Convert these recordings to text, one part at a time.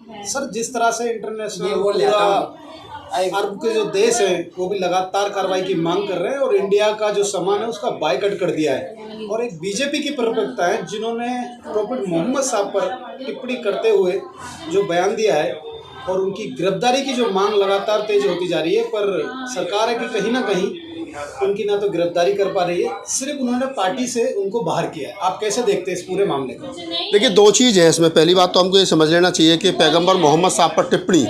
Sir जिस तरह से इंटरनेशनल अरब के जो देश हैं वो भी लगातार कार्रवाई की मांग कर रहे हैं और इंडिया का जो सामान है उसका बायकॉट कर दिया है। और एक बीजेपी की प्रवक्ता है जिन्होंने प्रॉफेट मोहम्मद साहब पर टिप्पणी करते हुए जो बयान दिया है और उनकी गिरफ्तारी की जो मांग लगातार तेज होती जा रही है, पर सरकार है कि कहीं ना कहीं उनकी ना तो गिरफ्तारी कर पा रही है, सिर्फ उन्होंने पार्टी से उनको बाहर किया है। आप कैसे देखते हैं इस पूरे मामले को? देखिए, दो चीज़ है इसमें। पहली बात तो हमको ये समझ लेना चाहिए कि पैगंबर मोहम्मद साहब पर टिप्पणी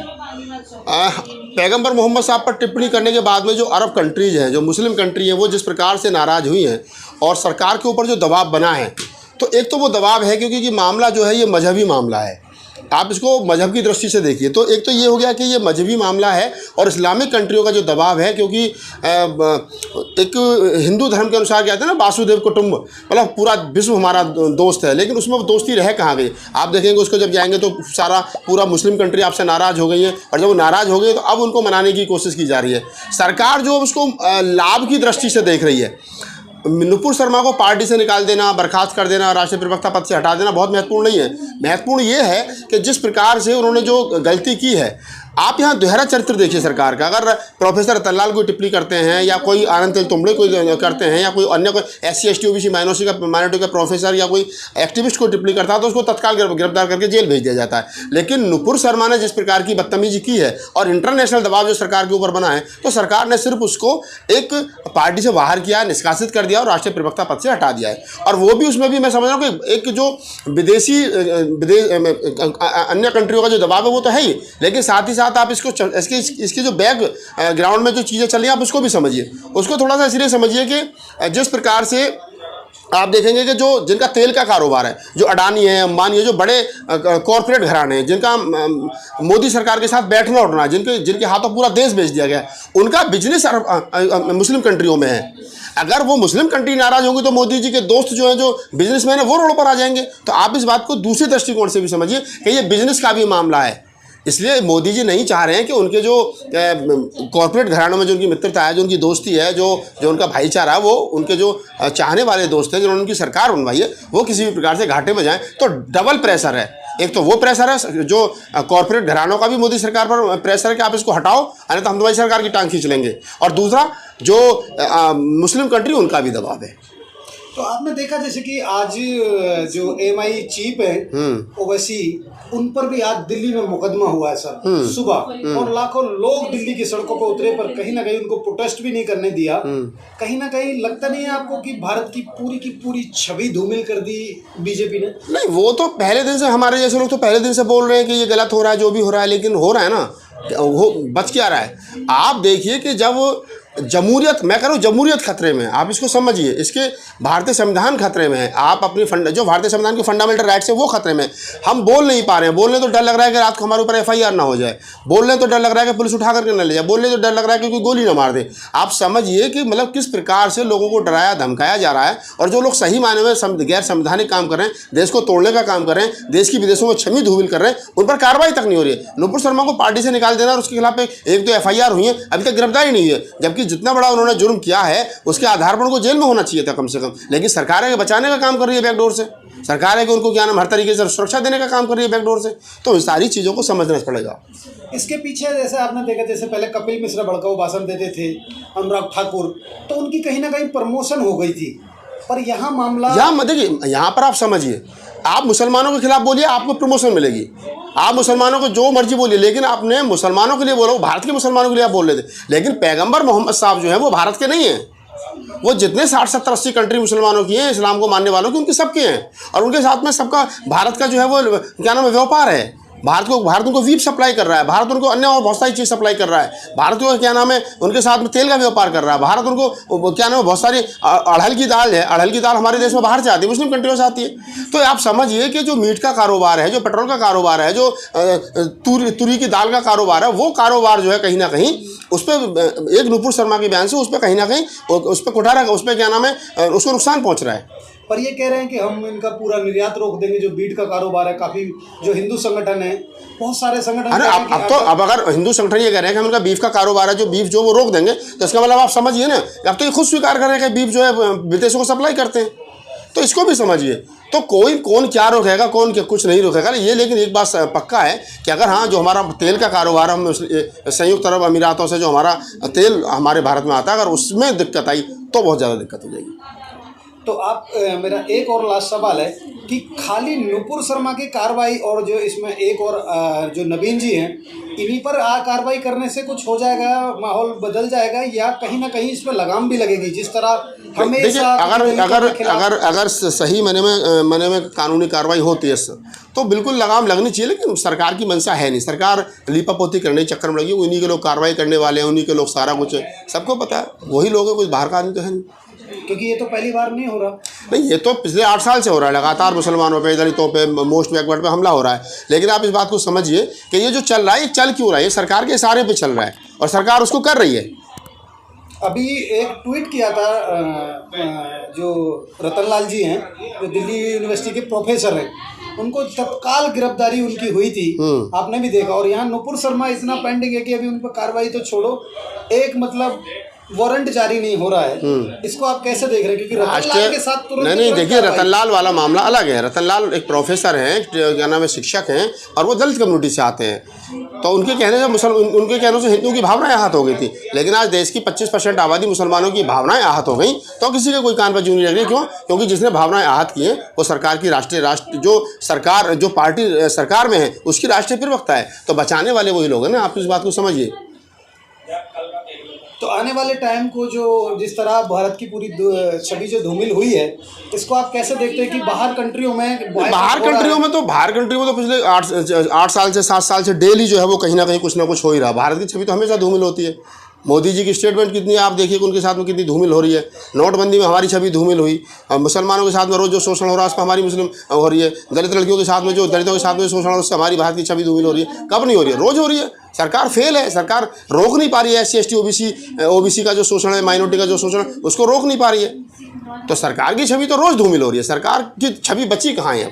पैगंबर मोहम्मद साहब पर टिप्पणी करने के बाद में जो अरब कंट्रीज़ हैं, जो मुस्लिम कंट्री हैं, वो जिस प्रकार से नाराज़ हुई हैं और सरकार के ऊपर जो दबाव बना है, तो एक तो वो दबाव है क्योंकि ये मामला जो है ये मजहबी मामला है। आप इसको मजहब की दृष्टि से देखिए तो एक तो ये हो गया कि ये मजहबी मामला है और इस्लामिक कंट्रियों का जो दबाव है, क्योंकि एक हिंदू धर्म के अनुसार कहते हैं ना वासुदेव कुटुंब, मतलब पूरा विश्व हमारा दोस्त है, लेकिन उसमें वो दोस्ती रह कहाँ गई? आप देखेंगे उसको जब जाएंगे तो सारा पूरा मुस्लिम कंट्री आपसे नाराज़ हो गई है और जब वो नाराज़ हो गई तो अब उनको मनाने की कोशिश की जा रही है। सरकार जो उसको लाभ की दृष्टि से देख रही है। नुपुर शर्मा को पार्टी से निकाल देना, बर्खास्त कर देना, राष्ट्रीय प्रवक्ता पद से हटा देना बहुत महत्वपूर्ण नहीं है। महत्वपूर्ण ये है कि जिस प्रकार से उन्होंने जो गलती की है, आप यहाँ दोहरा चरित्र देखिए सरकार का। अगर प्रोफेसर तल्लाल कोई टिप्पणी करते हैं या कोई आनंद तेल तुमड़े कोई करते हैं या कोई अन्य कोई SC ST OBC माइनॉरिटी का प्रोफेसर या कोई एक्टिविस्ट को टिप्पणी करता है तो उसको तत्काल गिरफ्तार करके जेल भेज दिया जाता है। लेकिन नुपुर शर्मा ने जिस प्रकार की बदतमीजी की है और इंटरनेशनल दबाव जो सरकार के ऊपर बना है, तो सरकार ने सिर्फ उसको एक पार्टी से बाहर किया, निष्कासित कर दिया और राष्ट्रीय प्रवक्ता पद से हटा दिया है। और वो भी उसमें भी मैं समझ रहा हूँ कि एक जो विदेशी अन्य कंट्रियों का जो दबाव है वो तो है ही, लेकिन साथ ही साथ आप इसको इसके जो बैक ग्राउंड में जो चीज़ें चल रही हैं आप उसको भी समझिए। उसको थोड़ा सा इसलिए समझिए कि जिस प्रकार से आप देखेंगे कि जो जिनका तेल का कारोबार है, जो अडानी है, अंबानी है, जो बड़े कॉरपोरेट घराने हैं, जिनका मोदी सरकार के साथ बैठना उठना, जिनके हाथों पूरा देश बेच दिया गया, उनका बिजनेस मुस्लिम कंट्रियों में है। अगर वो मुस्लिम कंट्री नाराज़ होंगी तो मोदी जी के दोस्त जो हैं, जो बिजनेसमैन है, वो रोड पर आ जाएंगे। तो आप इस बात को दूसरे दृष्टिकोण से भी समझिए कि ये बिजनेस का भी मामला है। इसलिए मोदी जी नहीं चाह रहे हैं कि उनके जो कॉर्पोरेट घरानों में जो उनकी मित्रता है, जो उनकी दोस्ती है, जो उनका भाईचारा है, वो उनके जो चाहने वाले दोस्त हैं जिन्होंने उनकी सरकार बनवाई है, वो किसी भी प्रकार से घाटे में जाएं। तो डबल प्रेशर है। एक तो वो प्रेशर है जो कॉर्पोरेट घरानों का भी मोदी सरकार पर प्रेशर है कि आप इसको हटाओ, अन्यथा हम तुम्हारी सरकार की टांग खींच लेंगे। और दूसरा जो मुस्लिम कंट्री, उनका भी दबाव है। तो आपने देखा जैसे कि आज जो MI चीफ है ओवैसी, उन पर भी आज दिल्ली में मुकदमा हुआ है सर सुबह, और लाखों लोग दिल्ली की सड़कों पर उतरे, पर कहीं ना कहीं उनको प्रोटेस्ट भी नहीं करने दिया। कहीं ना कहीं लगता नहीं है आपको कि भारत की पूरी छवि धूमिल कर दी बीजेपी ने? नहीं, वो तो पहले दिन से, हमारे जैसे लोग तो पहले दिन से बोल रहे हैं कि ये गलत हो रहा है, जो भी हो रहा है, लेकिन हो रहा है ना, वो बच क्या रहा है। आप देखिए कि जब जमहूरियत, मैं कह रहा हूँ जमहूरियत खतरे में है, आप इसको समझिए, इसके भारतीय संविधान खतरे में है, आप अपनी जो भारतीय संविधान के फंडामेंटल राइट्स है वो खतरे में। हम बोल नहीं पा रहे हैं, बोलने तो डर लग रहा है कि रात को हमारे ऊपर FIR ना हो जाए, बोलने तो डर लग रहा है कि पुलिस उठा करके न ले जाए, बोलने तो डर लग रहा है कि कोई गोली ना मार दे। आप समझिए कि मतलब किस प्रकार से लोगों को डराया धमकाया जा रहा है, और जो लोग सही मायने में गैर संवैधानिक काम कर रहे हैं, देश को तोड़ने का काम कर रहे हैं, देश की विदेशों में छवि धूमिल कर रहे हैं, उन पर कार्रवाई तक नहीं हो रही है। नुपुर शर्मा को पार्टी से निकाल देना और उसके खिलाफ एक तो FIR हुई है, अभी तक गिरफ्तारी नहीं है, जबकि जितना बड़ा उन्होंने जुर्म किया है उसके आधार पर उनको जेल में होना चाहिए था कम से कम। लेकिन सरकार है कि बचाने का काम कर रही है बैकडोर से, सरकार है कि उनको क्या नाम हर तरीके से सुरक्षा देने का काम कर रही है बैकडोर से। तो इन सारी चीज़ों को समझना पड़ेगा। इसके पीछे जैसे आपने देखा, जैसे पहले कपिल मिश्रा भड़काऊ भाषण देते थे, अनुराग ठाकुर, तो उनकी कहीं ना कहीं प्रमोशन हो गई थी, पर यहाँ मामला, यहाँ देखिए, यहाँ पर आप समझिए, आप मुसलमानों के खिलाफ बोलिए, आपको प्रमोशन मिलेगी, आप मुसलमानों को जो मर्जी बोलिए, लेकिन आपने मुसलमानों के लिए बोला, भारत के मुसलमानों के लिए आप बोल रहे थे। लेकिन पैगंबर मोहम्मद साहब जो है वो भारत के नहीं हैं, वो जितने 60 70 80 कंट्री मुसलमानों की हैं, इस्लाम को मानने वालों की, उनके सबके हैं, और उनके साथ में सबका भारत का जो है वो क्या नाम है व्यापार है। भारत उनको वीप सप्लाई कर रहा है, भारत उनको अन्य और बहुत सारी चीज़ सप्लाई कर रहा है, भारत को क्या नाम है उनके साथ में तेल का व्यापार कर रहा है, भारत उनको क्या नाम है बहुत सारी अड़हल की दाल है, अड़हल की दाल हमारे देश में बाहर से आती है, मुस्लिम कंट्रियों से आती है। तो आप समझिए कि जो मीट का कारोबार है, जो पेट्रोल का कारोबार है, जो तुरी की दाल का कारोबार है, वो कारोबार जो है कहीं ना कहीं उस पर एक नुपुर शर्मा के बयान से उस पर कहीं ना कहीं उस पर कुठारा, उस पर क्या नाम है उसको नुकसान पहुँच रहा है। पर ये कह रहे हैं कि हम इनका पूरा निर्यात रोक देंगे, जो बीट का कारोबार है। काफ़ी जो हिंदू संगठन है, बहुत सारे संगठन, अरे अब अगर हिंदू संगठन ये कह रहे हैं कि हम उनका बीफ का कारोबार है, जो बीफ जो वो रोक देंगे, तो इसका मतलब आप समझिए ना, अब तो ये खुद स्वीकार कर रहे हैं कि बीफ जो है विदेशों को सप्लाई करते हैं। तो इसको भी समझिए। तो कोई कौन क्या रोकेगा, कौन क्या कुछ नहीं रोकेगा ये। लेकिन एक बात पक्का है कि अगर हाँ जो हमारा तेल का कारोबार, हम संयुक्त अरब अमीरातों से जो हमारा तेल हमारे भारत में आता है, अगर उसमें दिक्कत आई तो बहुत ज़्यादा दिक्कत हो जाएगी। तो आप मेरा एक और लास्ट सवाल है कि खाली नुपुर शर्मा की कार्रवाई और जो इसमें एक और जो नवीन जी हैं, इन्हीं पर कार्रवाई करने से कुछ हो जाएगा, माहौल बदल जाएगा, या कहीं ना कहीं इस पर लगाम भी लगेगी जिस तरह हमें? देखिए, अगर सही मायने में कानूनी कार्रवाई होती है तो बिल्कुल लगाम लगनी चाहिए। लेकिन सरकार की मंशा है नहीं, सरकार लीपापोती करने के चक्कर में लगी। उन्हीं के लोग कार्रवाई करने वाले हैं, उन्हीं के लोग सारा कुछ सबको पता है, वही लोग हैं, कुछ बाहर का आदमी तो है नहीं। क्योंकि ये तो पहली बार नहीं हो रहा। नहीं, ये तो पिछले 8 साल से हो रहा है, लगातार मुसलमानों पे, दलितों पे, मोस्ट बैकवर्ड पे हमला हो रहा है। लेकिन आप इस बात को समझिए कि ये जो चल रहा है, ये चल क्यों रहा है? ये सरकार के इशारे पे चल रहा है और सरकार उसको कर रही है। अभी एक ट्वीट किया था जो रतनलाल जी हैं, जो दिल्ली यूनिवर्सिटी के प्रोफेसर हैं, उनको तत्काल गिरफ्तारी उनकी हुई थी, आपने भी देखा। और यहाँ नुपुर शर्मा इतना पेंडिंग है कि अभी उन पर कार्रवाई तो छोड़ो, एक मतलब वारंट जारी नहीं हो रहा है। इसको आप कैसे देख रहे हैं? क्योंकि रतनलाल के साथ तुरंत नहीं, देखिए, रतनलाल वाला मामला अलग है। रतनलाल एक प्रोफेसर हैं, क्या नाम है, शिक्षक हैं, और वो दलित कम्युनिटी से आते हैं। तो उनके कहने से हिंदुओं की भावनाएं आहत हो गई थी। लेकिन आज देश की 25% आबादी मुसलमानों की भावनाएं आहत हो गई, तो किसी के कोई कान पर जूं नहीं लग रही। क्यों? क्योंकि जिसने भावनाएं आहत की हैं वो सरकार की जो पार्टी सरकार में है उसकी राष्ट्रीय प्रवक्ता है। तो बचाने वाले वही लोग हैं ना, आप इस बात को समझिए। तो आने वाले टाइम को जो जिस तरह भारत की पूरी छवि जो धूमिल हुई है, इसको आप कैसे देखते हैं कि बाहर कंट्रियों में तो पिछले 8 साल से 7 साल से डेली जो है वो कहीं ना कहीं कुछ ना कुछ हो ही रहा। भारत की छवि तो हमेशा धूमिल होती है। मोदी जी की स्टेटमेंट कितनी, आप देखिए कि उनके साथ में कितनी धूमिल हो रही है। नोटबंदी में हमारी छवि धूमिल हुई, मुसलमानों के साथ में रोज जो शोषण हो रहा है उस पर हमारी मुस्लिम हो रही है। दलित लड़कियों के साथ में जो दलितों के साथ में शोषण हो रहा है उससे हमारी भारत की छवि धूमिल हो रही है। कब नहीं हो रही है? रोज हो रही है। सरकार फेल है, सरकार रोक नहीं पा रही है। SC ST OBC का जो शोषण है, माइनॉरिटी का जो शोषण है, उसको रोक नहीं पा रही है। तो सरकार की छवि तो रोज धूमिल हो रही है। सरकार की छवि बची कहाँ है अब?